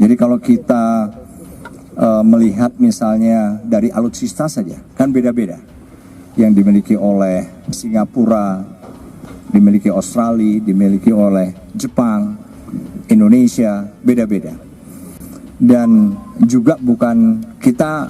Jadi kalau kita melihat misalnya dari alutsista saja, kan beda-beda. Yang dimiliki oleh Singapura, dimiliki Australia, dimiliki oleh Jepang, Indonesia, beda-beda. Dan juga bukan kita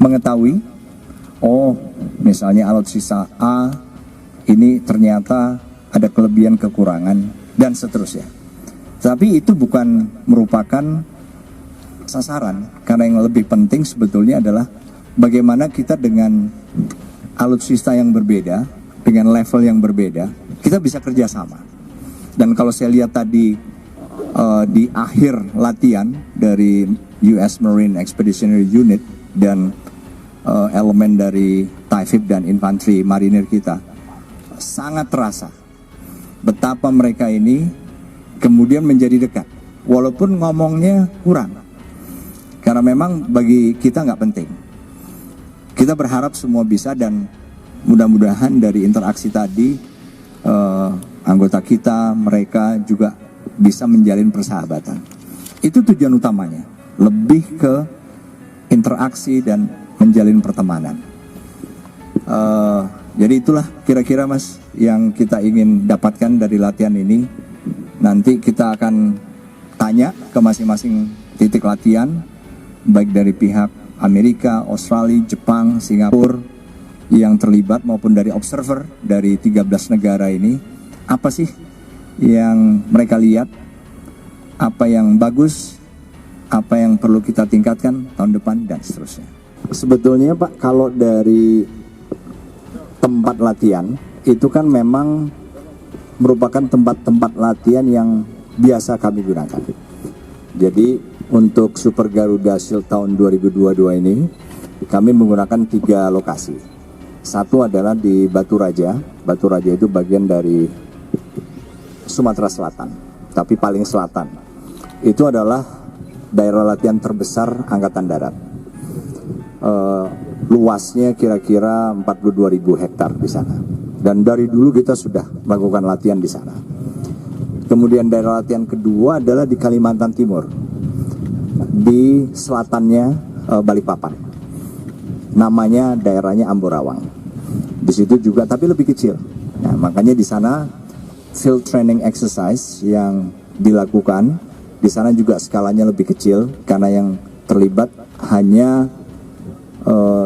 mengetahui, oh misalnya alutsista A ini ternyata ada kelebihan kekurangan dan seterusnya. Tapi itu bukan merupakan sasaran, karena yang lebih penting sebetulnya adalah bagaimana kita dengan alutsista yang berbeda, dengan level yang berbeda, kita bisa kerjasama. Dan kalau saya lihat tadi di akhir latihan dari US Marine Expeditionary Unit dan elemen dari TIFIB dan infanteri marinir kita, sangat terasa betapa mereka ini kemudian menjadi dekat, walaupun ngomongnya kurang, karena memang bagi kita nggak penting. Kita berharap semua bisa, dan mudah-mudahan dari interaksi tadi anggota kita, mereka juga bisa menjalin persahabatan. Itu tujuan utamanya, lebih ke interaksi dan menjalin pertemanan. Jadi itulah kira-kira Mas yang kita ingin dapatkan dari latihan ini. Nanti kita akan tanya ke masing-masing titik latihan, baik dari pihak Amerika, Australia, Jepang, Singapura yang terlibat maupun dari observer dari 13 negara ini. Apa sih yang mereka lihat, apa yang bagus, apa yang perlu kita tingkatkan tahun depan, dan seterusnya. Sebetulnya Pak, kalau dari tempat latihan itu kan memang merupakan tempat-tempat latihan yang biasa kami gunakan. Jadi untuk Super Garuda Shield tahun 2022 ini kami menggunakan 3 lokasi. Satu adalah di Batu Raja. Batu Raja itu bagian dari Sumatera Selatan, tapi paling selatan. Itu adalah daerah latihan terbesar Angkatan Darat. Luasnya kira-kira 42.000 hektar di sana. Dan dari dulu kita sudah melakukan latihan di sana. Kemudian daerah latihan kedua adalah di Kalimantan Timur, di selatannya Balikpapan. Namanya daerahnya Amborawang. Di situ juga, tapi lebih kecil. Nah, makanya di sana field training exercise yang dilakukan di sana juga skalanya lebih kecil, karena yang terlibat hanya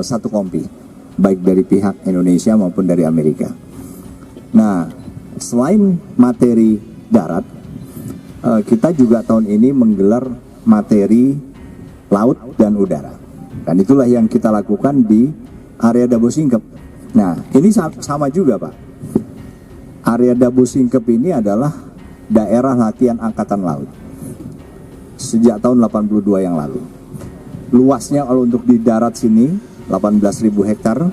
satu kompi, baik dari pihak Indonesia maupun dari Amerika. Nah, selain materi darat, kita juga tahun ini menggelar materi laut dan udara. Dan itulah yang kita lakukan di area Dabo Singkep. Nah, ini sama juga Pak. Area Dabo Singkep ini adalah daerah latihan Angkatan Laut sejak tahun 82 yang lalu. Luasnya kalau untuk di darat sini 18.000 hektar,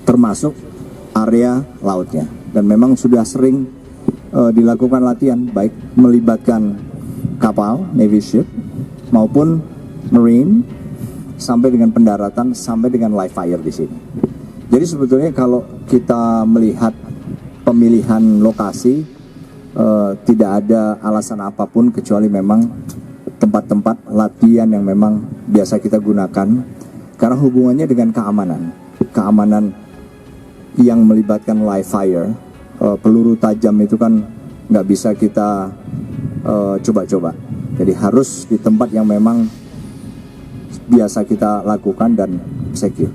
termasuk area lautnya. Dan memang sudah sering dilakukan latihan, baik melibatkan kapal, Navy ship, maupun Marine, sampai dengan pendaratan, sampai dengan live fire di sini. Jadi sebetulnya kalau kita melihat pemilihan lokasi, tidak ada alasan apapun kecuali memang tempat-tempat latihan yang memang biasa kita gunakan, karena hubungannya dengan keamanan yang melibatkan live fire, peluru tajam itu kan nggak bisa kita coba-coba. Jadi harus di tempat yang memang biasa kita lakukan dan secure.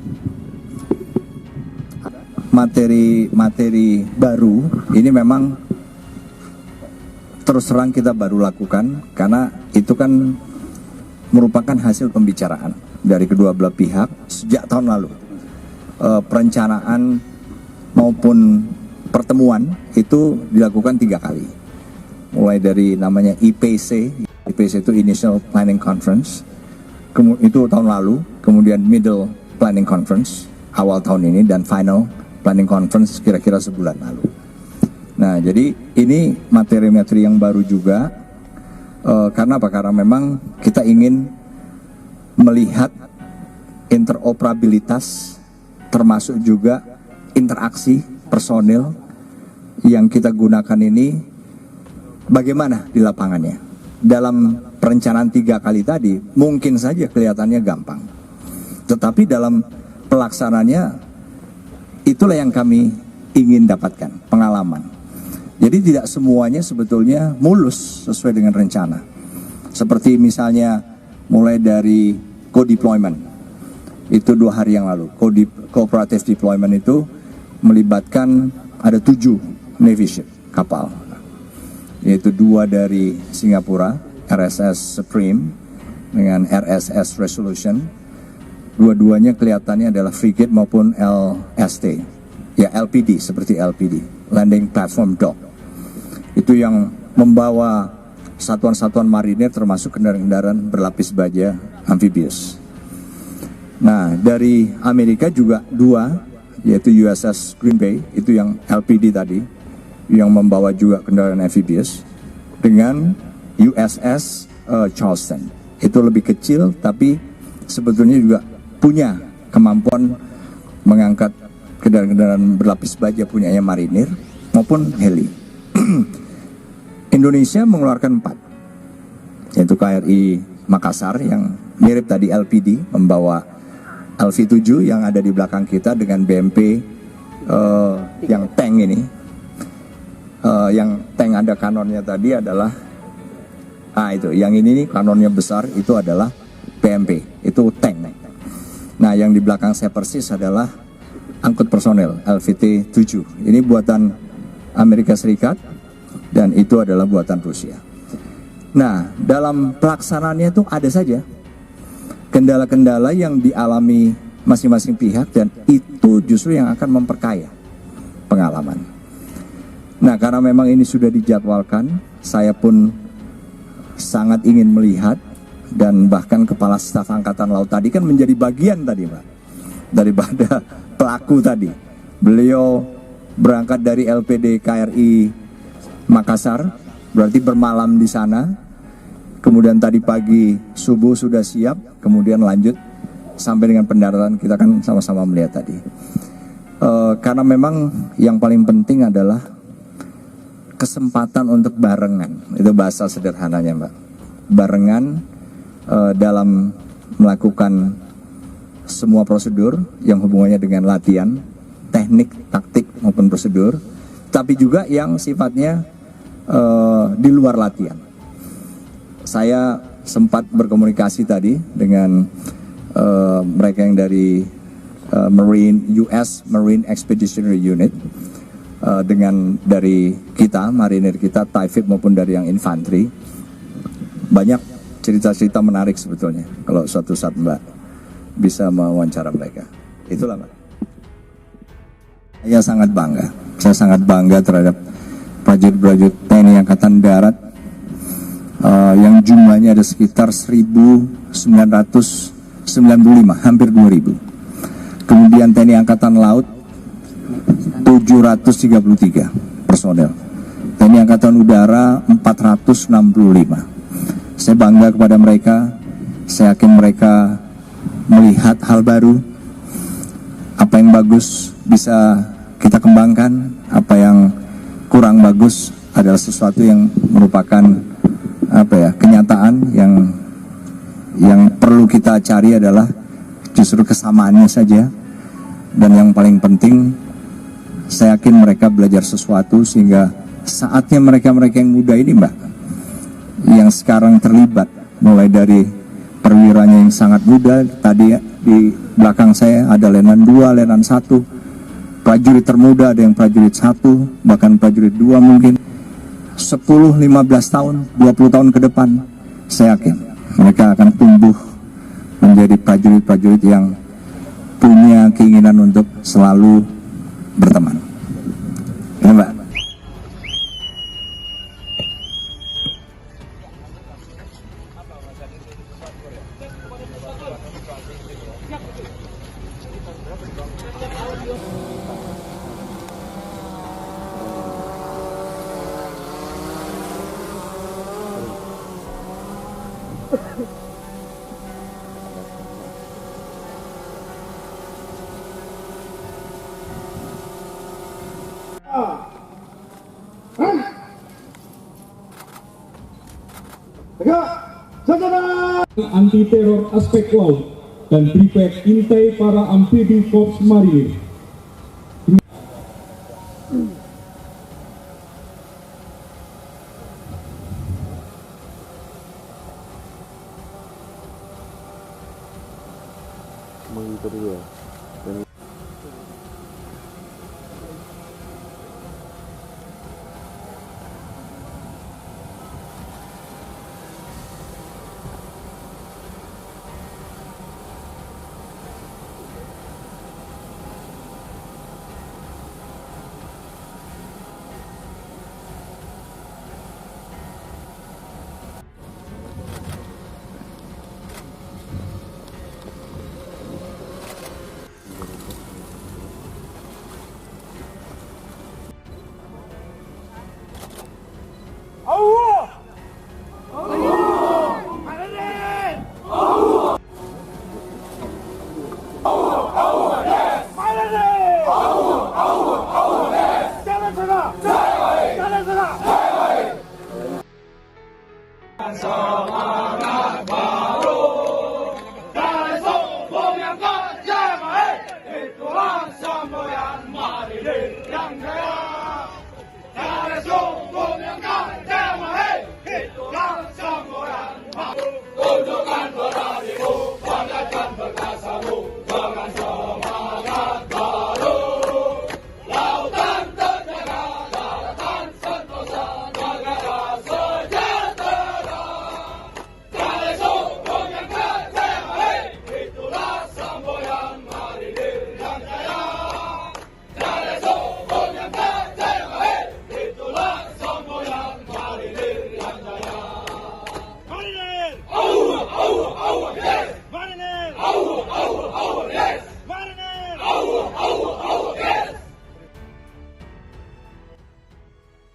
Materi baru ini memang terus terang kita baru lakukan, karena itu kan merupakan hasil pembicaraan dari kedua belah pihak sejak tahun lalu. Perencanaan maupun pertemuan itu dilakukan 3 kali, mulai dari namanya IPC itu Initial Planning Conference, itu tahun lalu, kemudian Middle Planning Conference awal tahun ini, dan Final Planning Conference kira-kira sebulan lalu. Nah, jadi ini materi-materi yang baru juga, karena apa? Karena memang kita ingin melihat interoperabilitas, termasuk juga interaksi personil yang kita gunakan ini bagaimana di lapangannya. Dalam perencanaan 3 kali tadi mungkin saja kelihatannya gampang, tetapi dalam pelaksanaannya itulah yang kami ingin dapatkan, pengalaman. Jadi tidak semuanya sebetulnya mulus sesuai dengan rencana. Seperti misalnya mulai dari co-deployment, itu 2 hari yang lalu. Cooperative deployment itu melibatkan ada 7 Navy ship, kapal, yaitu 2 dari Singapura, RSS Supreme dengan RSS Resolution. Dua-duanya kelihatannya adalah frigate maupun LST, ya LPD, seperti LPD, Landing Platform Dock. Itu yang membawa satuan-satuan marinir termasuk kendaraan-kendaraan berlapis baja amfibius. Nah, dari Amerika juga 2, yaitu USS Green Bay, itu yang LPD tadi, yang membawa juga kendaraan amfibius, dengan USS Charleston. Itu lebih kecil tapi sebetulnya juga punya kemampuan mengangkat kendaraan-kendaraan berlapis baja punyanya marinir maupun heli. Indonesia mengeluarkan 4, yaitu KRI Makassar yang mirip tadi LPD, membawa LV-7 yang ada di belakang kita dengan BMP yang tank ini. Yang tank ada kanonnya tadi adalah itu, yang ini nih kanonnya besar, itu adalah PMP, itu tank. Nah, yang di belakang saya persis adalah angkut personel LVT-7. Ini buatan Amerika Serikat dan itu adalah buatan Rusia. Nah, dalam pelaksanaannya itu ada saja kendala-kendala yang dialami masing-masing pihak, dan itu justru yang akan memperkaya pengalaman. Nah, karena memang ini sudah dijadwalkan, saya pun sangat ingin melihat, dan bahkan Kepala Staf Angkatan Laut tadi kan menjadi bagian tadi, Pak, daripada pelaku tadi. Beliau berangkat dari LPD KRI Makassar, berarti bermalam di sana, kemudian tadi pagi subuh sudah siap, kemudian lanjut sampai dengan pendaratan. Kita kan sama-sama melihat tadi. Karena memang yang paling penting adalah kesempatan untuk barengan, itu bahasa sederhananya, Mbak. Barengan dalam melakukan semua prosedur yang hubungannya dengan latihan, teknik, taktik maupun prosedur, tapi juga yang sifatnya di luar latihan. Saya sempat berkomunikasi tadi dengan mereka yang dari US Marine Expeditionary Unit, dengan dari kita, marinir kita, TIFIP maupun dari yang infanteri. Banyak cerita-cerita menarik sebetulnya kalau suatu saat Mbak bisa mewawancara mereka. Itulah, Mbak. Saya sangat bangga terhadap prajurit-prajurit TNI Angkatan Darat yang jumlahnya ada sekitar 1.995, hampir 2.000. Kemudian TNI Angkatan Laut 733 personel. TNI Angkatan Udara 465. Saya bangga kepada mereka. Saya yakin mereka melihat hal baru. Apa yang bagus bisa kita kembangkan, apa yang kurang bagus adalah sesuatu yang merupakan kenyataan yang perlu kita cari adalah justru kesamaannya saja. Dan yang paling penting, saya yakin mereka belajar sesuatu sehingga saatnya mereka-mereka yang muda ini, Mbak, yang sekarang terlibat, mulai dari perwiranya yang sangat muda, tadi di belakang saya ada Letnan 2, Letnan 1, prajurit termuda ada yang prajurit 1, bahkan prajurit 2 mungkin, 10, 15 tahun, 20 tahun ke depan, saya yakin mereka akan tumbuh menjadi prajurit-prajurit yang punya keinginan untuk selalu berteman. Ya, Mbak. Tegak. Anti teror aspek laut dan Brigade Intai para Amfibi Korps Marinir. Mengikuti ya.